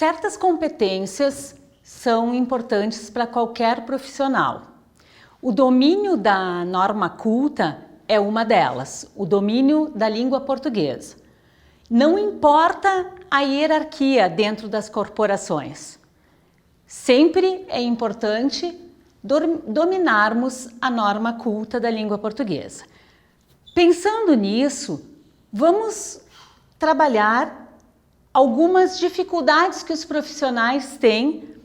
Certas competências são importantes para qualquer profissional. O domínio da norma culta é uma delas, o domínio da língua portuguesa. Não importa a hierarquia dentro das corporações, sempre é importante dominarmos a norma culta da língua portuguesa. Pensando nisso, vamos trabalhar algumas dificuldades que os profissionais têm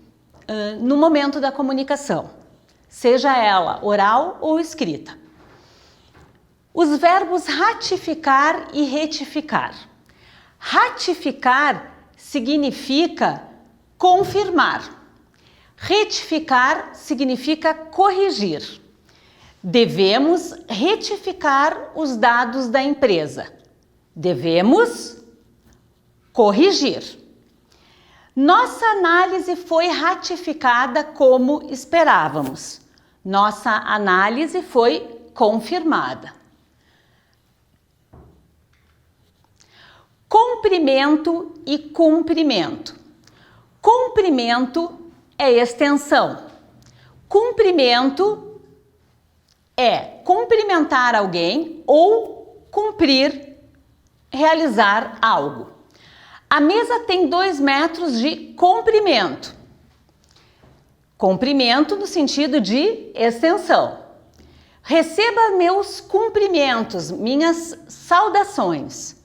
no momento da comunicação, seja ela oral ou escrita. Os verbos ratificar e retificar. Ratificar significa confirmar. Retificar significa corrigir. Devemos retificar os dados da empresa. Devemos corrigir. Nossa análise foi ratificada como esperávamos. Nossa análise foi confirmada. Comprimento e cumprimento. Comprimento é extensão. Cumprimento é cumprimentar alguém ou cumprir, realizar algo. A mesa tem 2 metros de comprimento. Comprimento no sentido de extensão. Receba meus cumprimentos, minhas saudações.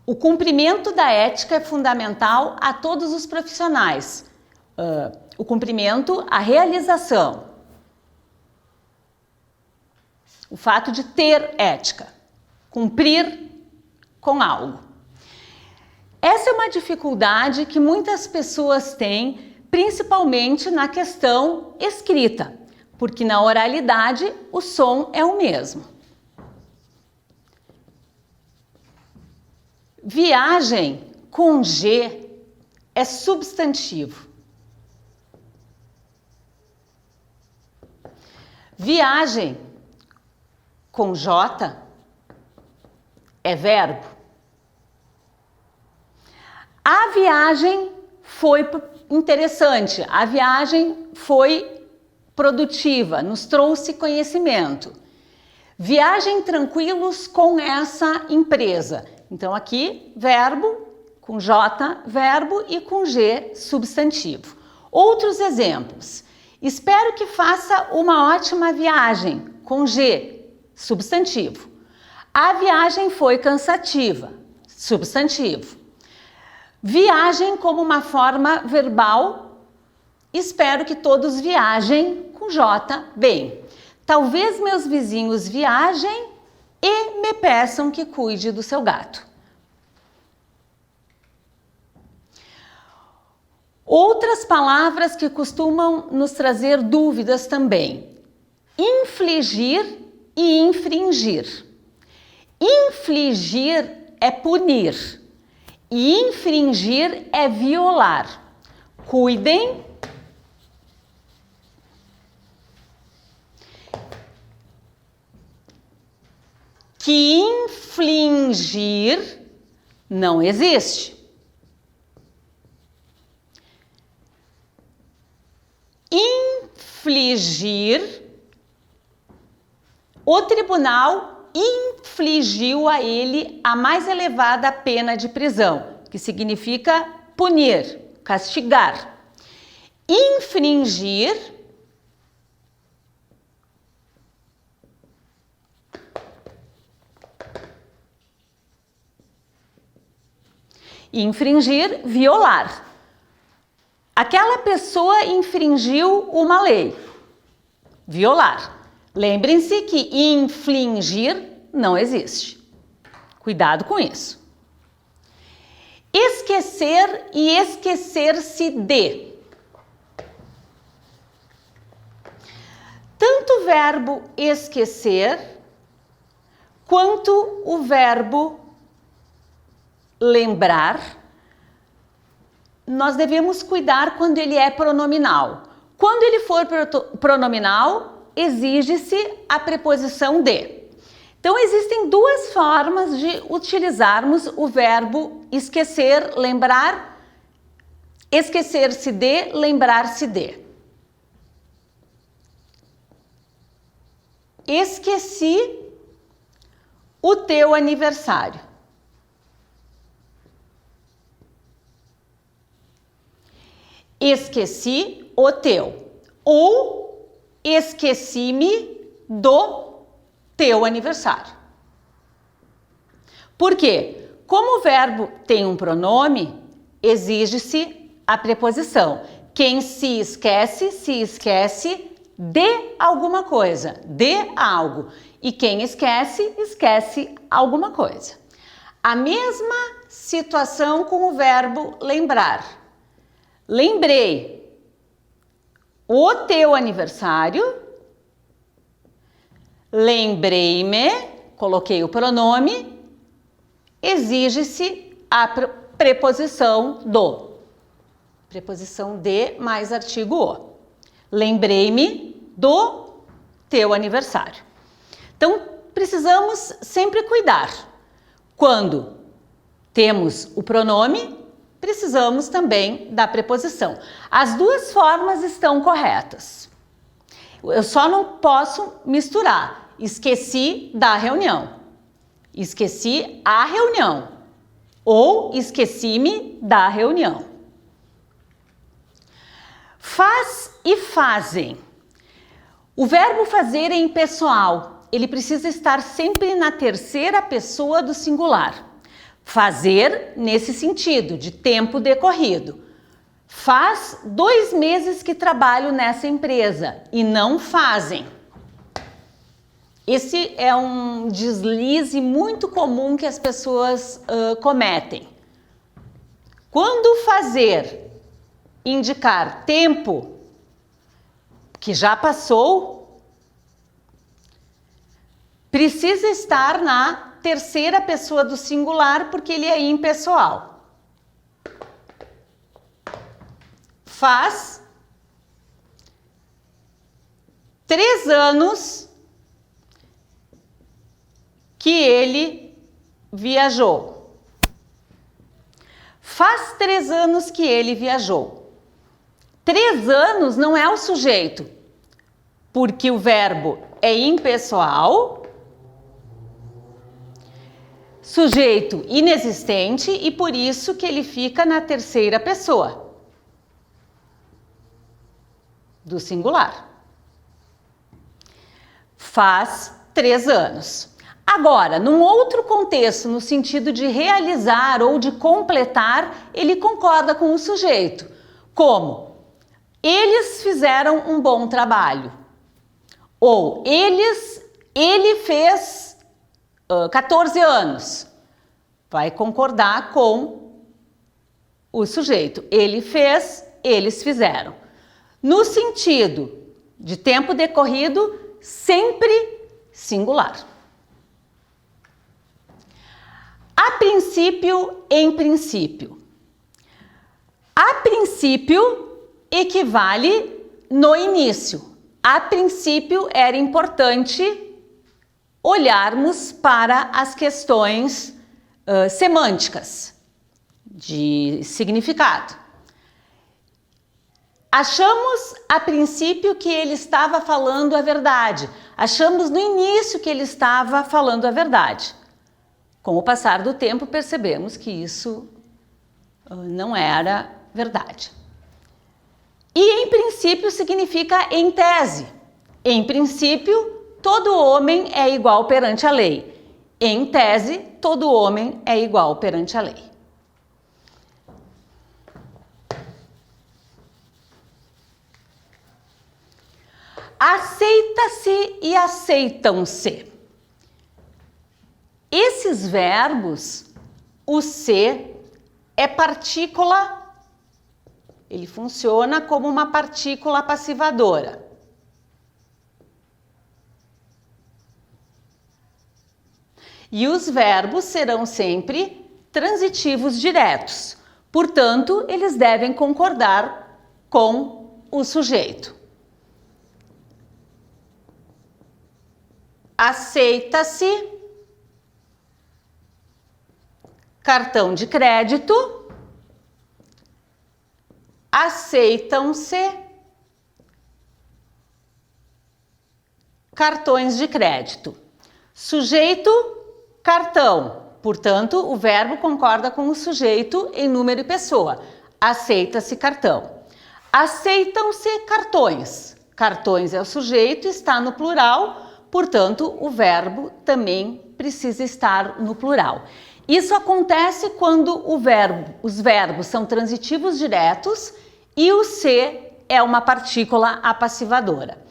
O cumprimento da ética é fundamental a todos os profissionais. O cumprimento, a realização. O fato de ter ética. Cumprir com algo. Essa é uma dificuldade que muitas pessoas têm, principalmente na questão escrita, porque na oralidade o som é o mesmo. Viagem com G é substantivo. Viagem com J é verbo. A viagem foi interessante, a viagem foi produtiva, nos trouxe conhecimento. Viagem tranquilos com essa empresa. Então aqui, verbo, com J, verbo e com G, substantivo. Outros exemplos. Espero que faça uma ótima viagem, com G, substantivo. A viagem foi cansativa, substantivo. Viagem como uma forma verbal, espero que todos viajem, com J, bem. Talvez meus vizinhos viajem e me peçam que cuide do seu gato. Outras palavras que costumam nos trazer dúvidas também. Infligir e infringir. Infligir é punir. E infringir é violar. Cuidem que infligir não existe. Infligir, o tribunal infligiu a ele a mais elevada pena de prisão, que significa punir, castigar. Infringir violar. Aquela pessoa infringiu uma lei. Violar. Lembrem-se que infligir não existe. Cuidado com isso. Esquecer e esquecer-se de. Tanto o verbo esquecer quanto o verbo lembrar, nós devemos cuidar quando ele é pronominal. Quando ele for pronominal, exige-se a preposição de. Então, existem 2 formas de utilizarmos o verbo esquecer, lembrar Esquecer-se de, lembrar-se de. Esqueci o teu aniversário. Esqueci o teu. Ou esqueci-me do teu aniversário. Por quê? Como o verbo tem um pronome, exige-se a preposição. Quem se esquece de alguma coisa, de algo. E quem esquece, esquece alguma coisa. A mesma situação com o verbo lembrar. Lembrei o teu aniversário. Lembrei-me, coloquei o pronome, exige-se a preposição do. Preposição de mais artigo o. Lembrei-me do teu aniversário. Então, precisamos sempre cuidar. Quando temos o pronome, precisamos também da preposição. As duas formas estão corretas. Eu só não posso misturar. Esqueci da reunião. Esqueci a reunião. Ou esqueci-me da reunião. Faz e fazem. O verbo fazer é impessoal. Ele precisa estar sempre na terceira pessoa do singular. Fazer nesse sentido, de tempo decorrido. Faz 2 meses que trabalho nessa empresa e não fazem. Esse é um deslize muito comum que as pessoas cometem. Quando fazer indicar tempo que já passou, precisa estar na terceira pessoa do singular porque ele é impessoal. Faz 3 anos que ele viajou. Faz 3 anos que ele viajou. 3 anos não é o sujeito, porque o verbo é impessoal, sujeito inexistente e por isso que ele fica na terceira pessoa do singular. Faz 3 anos. Agora, num outro contexto, no sentido de realizar ou de completar, ele concorda com o sujeito. Como? Eles fizeram um bom trabalho. Ou ele fez 14 anos. Vai concordar com o sujeito. Ele fez, eles fizeram. No sentido de tempo decorrido, sempre singular. A princípio, em princípio. A princípio equivale no início. A princípio era importante olharmos para as questões semânticas de significado. Achamos a princípio que ele estava falando a verdade. Achamos no início que ele estava falando a verdade. Com o passar do tempo, percebemos que isso não era verdade. E em princípio significa em tese. Em princípio, todo homem é igual perante a lei. Em tese, todo homem é igual perante a lei. Aceita-se e aceitam-se. Esses verbos, o se é partícula, ele funciona como uma partícula passivadora. E os verbos serão sempre transitivos diretos. Portanto, eles devem concordar com o sujeito. Aceita-se cartão de crédito aceitam-se cartões de crédito. Sujeito, cartão. Portanto, o verbo concorda com o sujeito em número e pessoa. Aceita-se cartão. Aceitam-se cartões. Cartões é o sujeito, está no plural, portanto, o verbo também precisa estar no plural. Isso acontece quando os verbos são transitivos diretos e o se é uma partícula apassivadora.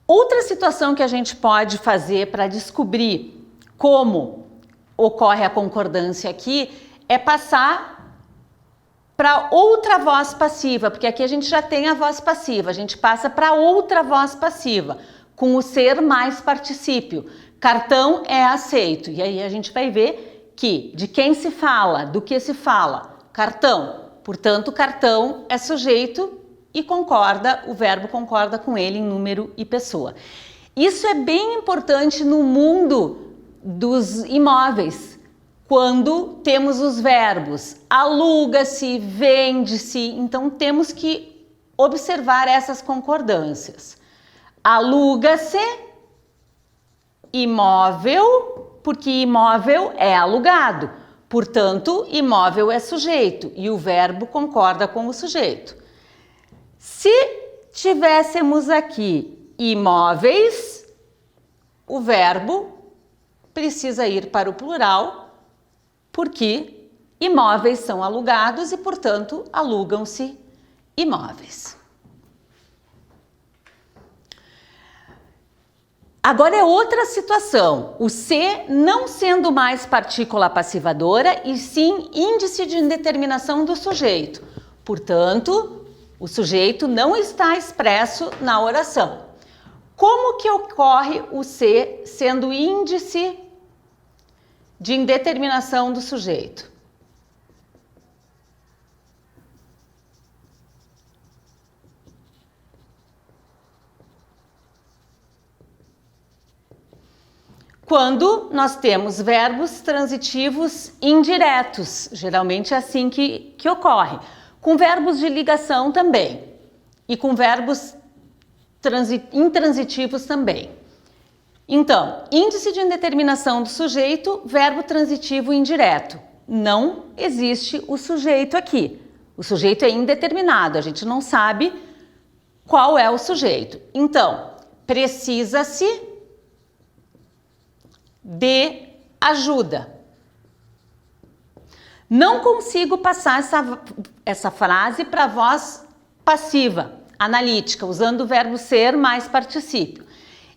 Outra situação que a gente pode fazer para descobrir como ocorre a concordância aqui é passar para outra voz passiva, porque aqui a gente já tem a voz passiva, a gente passa para outra voz passiva, com o ser mais particípio. Cartão é aceito, e aí a gente vai ver que de quem se fala, do que se fala, cartão. Portanto, cartão é sujeito e concorda, o verbo concorda com ele em número e pessoa. Isso é bem importante no mundo dos imóveis, quando temos os verbos aluga-se, vende-se, então temos que observar essas concordâncias. Aluga-se imóvel, porque imóvel é alugado, portanto, imóvel é sujeito e o verbo concorda com o sujeito. Se tivéssemos aqui imóveis, o verbo precisa ir para o plural, porque imóveis são alugados e, portanto, alugam-se imóveis. Agora é outra situação, o se não sendo mais partícula passivadora e sim índice de indeterminação do sujeito. Portanto, o sujeito não está expresso na oração. Como que ocorre o se sendo índice de indeterminação do sujeito? Quando nós temos verbos transitivos indiretos, geralmente é assim que ocorre. Com verbos de ligação também, e com verbos intransitivos também. Então, índice de indeterminação do sujeito, verbo transitivo indireto. Não existe o sujeito aqui. O sujeito é indeterminado, a gente não sabe qual é o sujeito. Então, precisa-se de ajuda. Não consigo passar essa frase para a voz passiva, analítica, usando o verbo ser mais particípio.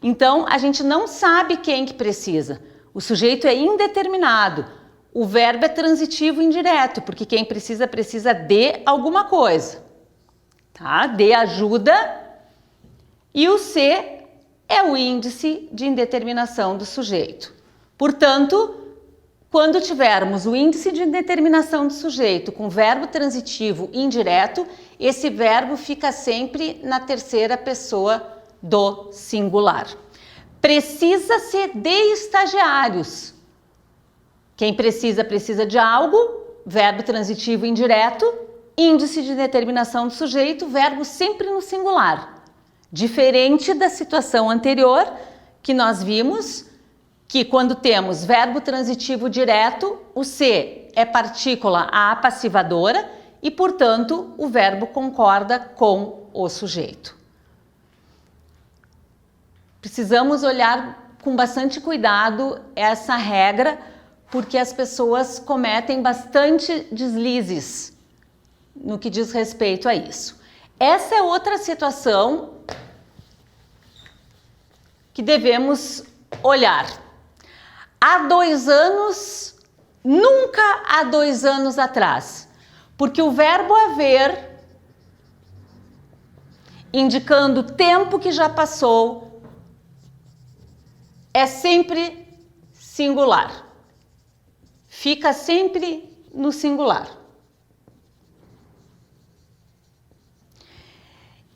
Então, a gente não sabe quem que precisa. O sujeito é indeterminado. O verbo é transitivo indireto, porque quem precisa de alguma coisa. Tá? De ajuda. E o se é o índice de indeterminação do sujeito. Portanto, quando tivermos o índice de indeterminação do sujeito com verbo transitivo indireto, esse verbo fica sempre na terceira pessoa do singular. Precisa-se de estagiários. Quem precisa de algo, verbo transitivo indireto, índice de determinação do sujeito, verbo sempre no singular. Diferente da situação anterior que nós vimos, que quando temos verbo transitivo direto, o se é partícula apassivadora e, portanto, o verbo concorda com o sujeito. Precisamos olhar com bastante cuidado essa regra, porque as pessoas cometem bastante deslizes no que diz respeito a isso. Essa é outra situação que devemos olhar. Há 2 anos, nunca há 2 anos atrás, porque o verbo haver, indicando o tempo que já passou, é sempre singular. Fica sempre no singular.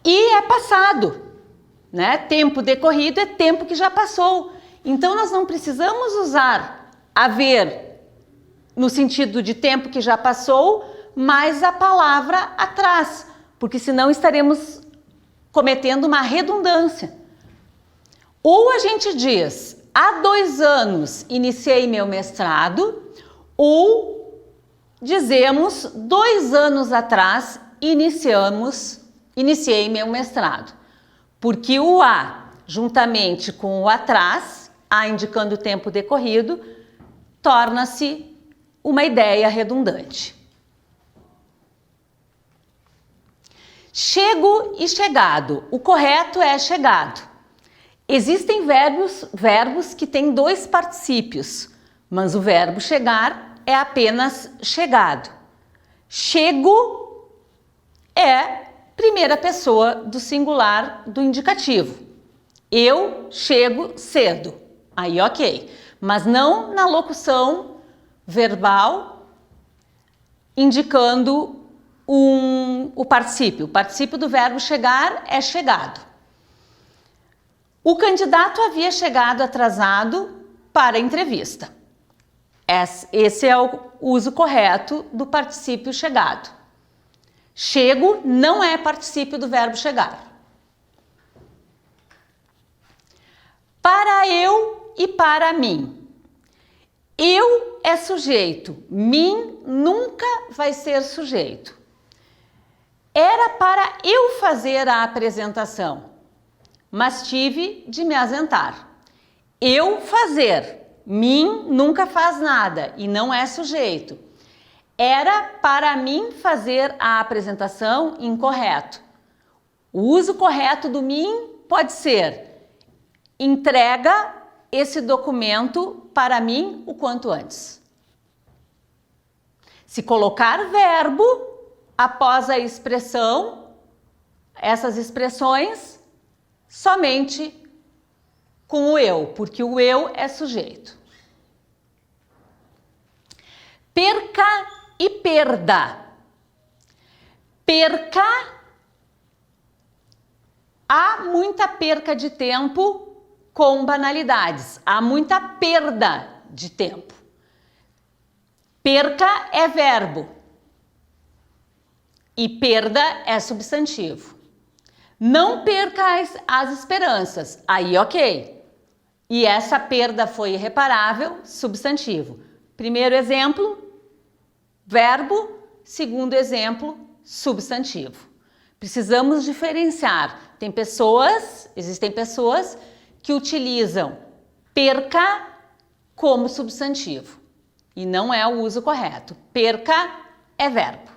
E é passado, né? Tempo decorrido é tempo que já passou. Então, nós não precisamos usar haver no sentido de tempo que já passou, mas a palavra atrás, porque senão estaremos cometendo uma redundância. Ou a gente diz, há 2 anos iniciei meu mestrado, ou dizemos, 2 anos atrás iniciei meu mestrado. Porque o a, juntamente com o atrás, a indicando o tempo decorrido, torna-se uma ideia redundante. Chego e chegado. O correto é chegado. Existem verbos que têm 2 particípios, mas o verbo chegar é apenas chegado. Chego é primeira pessoa do singular do indicativo. Eu chego cedo. Aí ok. Mas não na locução verbal indicando o particípio. O particípio do verbo chegar é chegado. O candidato havia chegado atrasado para a entrevista. Esse é o uso correto do particípio chegado. Chego não é particípio do verbo chegar. Para eu e para mim. Eu é sujeito, mim nunca vai ser sujeito. Era para eu fazer a apresentação, mas tive de me ausentar. Eu fazer, mim nunca faz nada e não é sujeito. Era para mim fazer a apresentação, incorreto. O uso correto do mim pode ser: entrega esse documento para mim o quanto antes. Se colocar verbo após a expressão, essas expressões, somente com o eu, porque o eu é sujeito. Perca e perda. Perca, há muita perca de tempo com banalidades, há muita perda de tempo. Perca é verbo e perda é substantivo. Não perca as esperanças, aí ok. E essa perda foi irreparável, substantivo. Primeiro exemplo, verbo. Segundo exemplo, substantivo. Precisamos diferenciar. Existem pessoas que utilizam perca como substantivo. E não é o uso correto. Perca é verbo.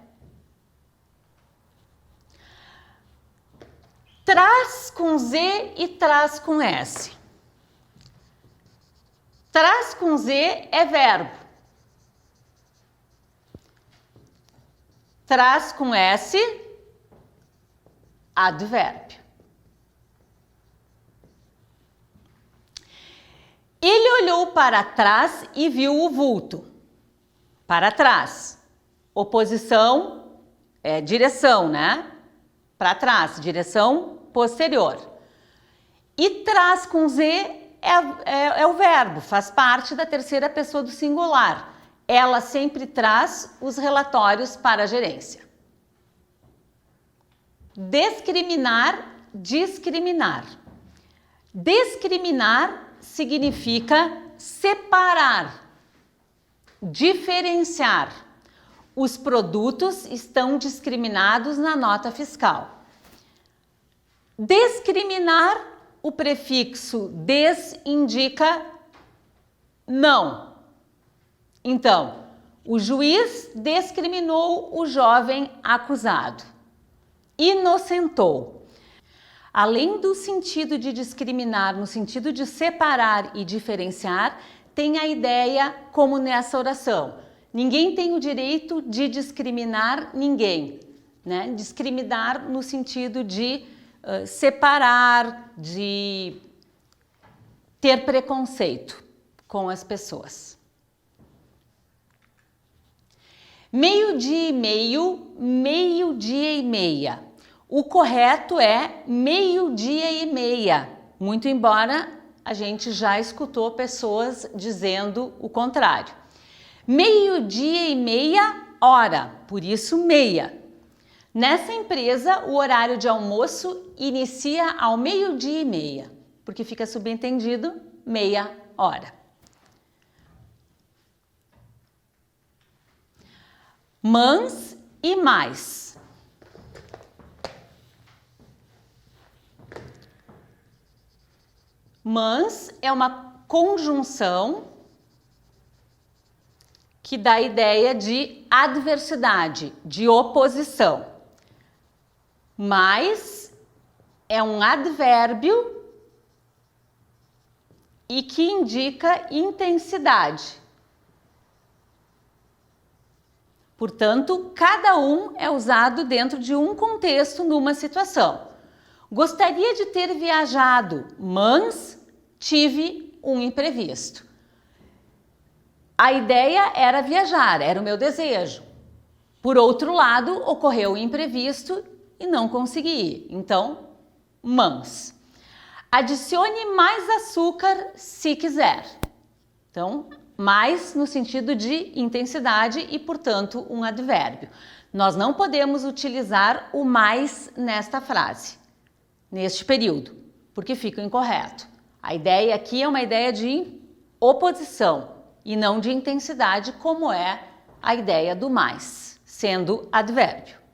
Traz com Z e traz com S. Traz com Z é verbo. Traz com S, advérbio. Ele olhou para trás e viu o vulto. Para trás. Oposição é direção, né? Para trás, direção posterior. E traz com Z é o verbo, faz parte da terceira pessoa do singular. Ela sempre traz os relatórios para a gerência. Discriminar, discriminar. Discriminar significa separar, diferenciar. Os produtos estão discriminados na nota fiscal. Discriminar, o prefixo des indica não. Então, o juiz discriminou o jovem acusado. Inocentou. Além do sentido de discriminar, no sentido de separar e diferenciar, tem a ideia como nessa oração. Ninguém tem o direito de discriminar ninguém, né? Discriminar no sentido de separar, de ter preconceito com as pessoas. Meio-dia e meio, meio-dia e meia. O correto é meio-dia e meia, muito embora a gente já escutou pessoas dizendo o contrário. Meio-dia e meia hora, por isso meia. Nessa empresa, o horário de almoço inicia ao 12:30, porque fica subentendido meia hora. Mas e mais. Mas é uma conjunção que dá a ideia de adversidade, de oposição. Mas é um advérbio e que indica intensidade. Portanto, cada um é usado dentro de um contexto numa situação. Gostaria de ter viajado, mas tive um imprevisto. A ideia era viajar, era o meu desejo. Por outro lado, ocorreu um imprevisto e não consegui ir. Então, mas. Adicione mais açúcar se quiser. Então, mais no sentido de intensidade e, portanto, um advérbio. Nós não podemos utilizar o mais nesta frase, neste período, porque fica incorreto. A ideia aqui é uma ideia de oposição e não de intensidade, como é a ideia do mais, sendo advérbio.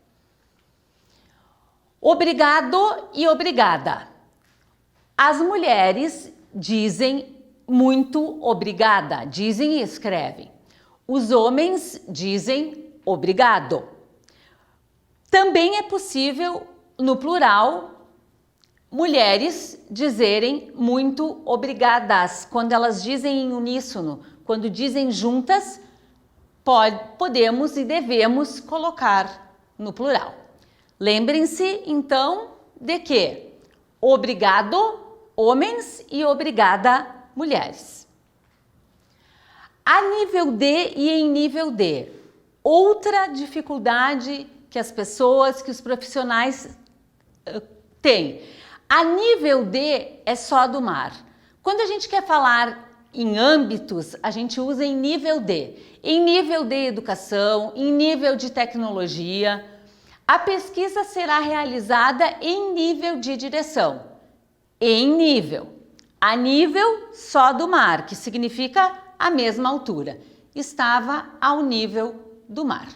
Obrigado e obrigada. As mulheres dizem muito obrigada, dizem e escrevem. Os homens dizem obrigado. Também é possível, no plural, mulheres dizerem muito obrigadas. Quando elas dizem em uníssono, quando dizem juntas, podemos e devemos colocar no plural. Lembrem-se, então, de que obrigado, homens, e obrigada, mulheres. A nível D e em nível D, outra dificuldade que as pessoas, que os profissionais têm. A nível D é só do mar. Quando a gente quer falar em âmbitos, a gente usa em nível D. Em nível de educação, em nível de tecnologia. A pesquisa será realizada em nível de direção. Em nível. A nível só do mar, que significa a mesma altura. Estava ao nível do mar.